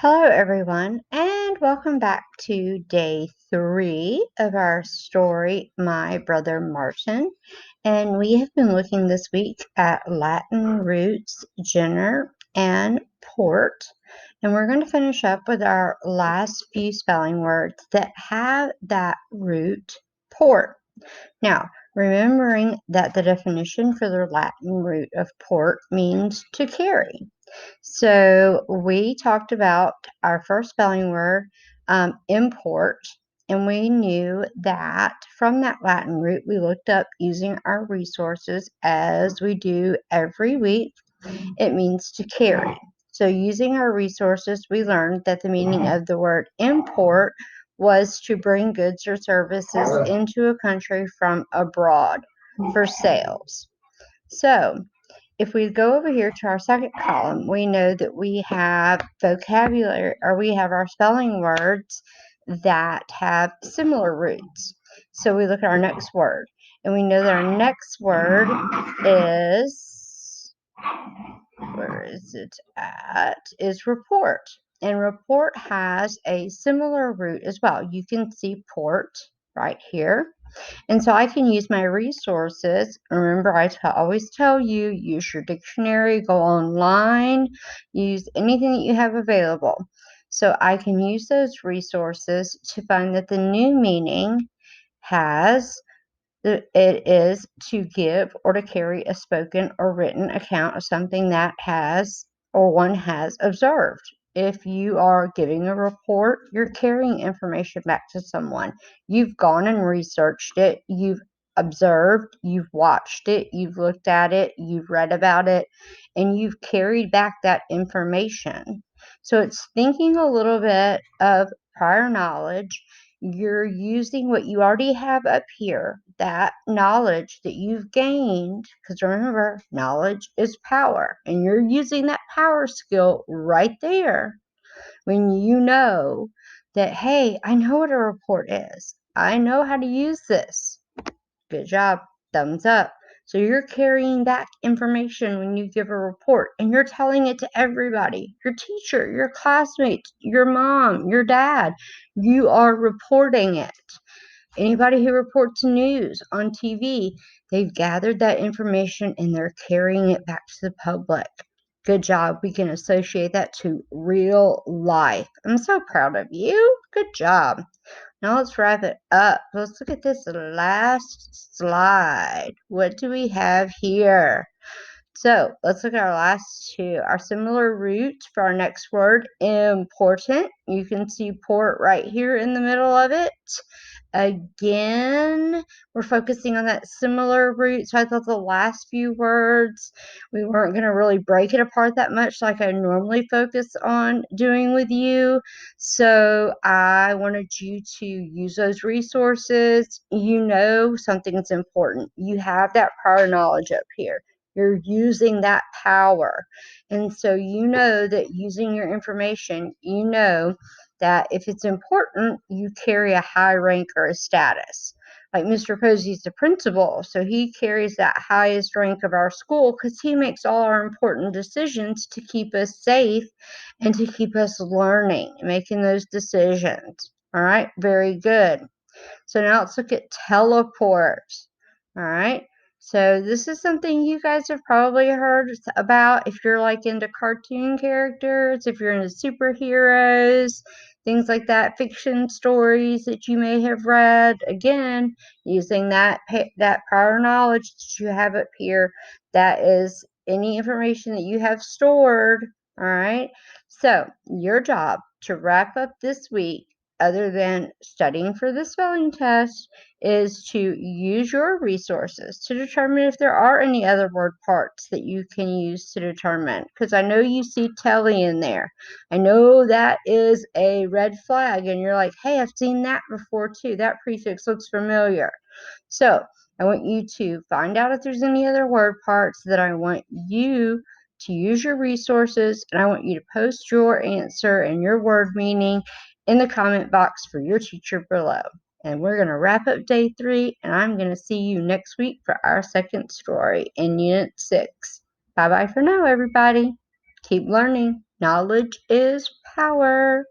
Hello, everyone, and welcome back to day 3 of our story, My Brother Martin. And we have been looking this week at Latin roots, jenner, and port. And we're going to finish up with our last few spelling words that have that root port. Now, remembering that the definition for the Latin root of port means to carry. So we talked about our first spelling word, import, and we knew that from that Latin root, we looked up using our resources as we do every week. It means to carry. So using our resources, we learned that the meaning of the word import was to bring goods or services into a country from abroad for sales. So if we go over here to our second column, we know that we have vocabulary, or we have our spelling words that have similar roots. So we look at our next word, and we know that our next word is, where is it at, is report. And report has a similar root as well. You can see port right here. And so I can use my resources. Remember, I always tell you, use your dictionary, go online, use anything that you have available. So I can use those resources to find that the new meaning it is to give or to carry a spoken or written account of something that has or one has observed. If you are giving a report, you're carrying information back to someone. You've gone and researched it, you've observed, you've watched it, you've looked at it, you've read about it, and you've carried back that information. So it's thinking a little bit of prior knowledge. You're using what you already have up here, that knowledge that you've gained, because remember, knowledge is power, and you're using that power skill right there when you know that, hey, I know what a report is. I know how to use this. Good job. Thumbs up. So you're carrying back information when you give a report, and you're telling it to everybody, your teacher, your classmates, your mom, your dad. You are reporting it. Anybody who reports news on TV, they've gathered that information and they're carrying it back to the public. Good job. We can associate that to real life. I'm so proud of you. Good job. Now let's wrap it up. Let's look at this last slide. What do we have here? So let's look at our last two. Our similar roots for our next word, important. You can see port right here in the middle of it. Again, we're focusing on that similar root. So I thought the last few words, we weren't going to really break it apart that much like I normally focus on doing with you. So I wanted you to use those resources. You know something's important. You have that prior knowledge up here. You're using that power. And so you know that using your information, you know that if it's important, you carry a high rank or a status. Like Mr. Posey's the principal, so he carries that highest rank of our school because he makes all our important decisions to keep us safe and to keep us learning, making those decisions. All right, very good. So now let's look at teleport. All right. So this is something you guys have probably heard about if you're like into cartoon characters, if you're into superheroes, things like that, fiction stories that you may have read. Again, using that prior knowledge that you have up here, that is any information that you have stored. All right. So your job to wrap up this week, other than studying for the spelling test, is to use your resources to determine if there are any other word parts that you can use to determine. Because I know you see telly in there. I know that is a red flag, and you're like, hey, I've seen that before too. That prefix looks familiar. So I want you to find out if there's any other word parts that I want you to use your resources, and I want you to post your answer and your word meaning in the comment box for your teacher below. And we're going to wrap up day 3, and I'm going to see you next week for our second story in Unit 6. Bye-bye for now, everybody. Keep learning. Knowledge is power.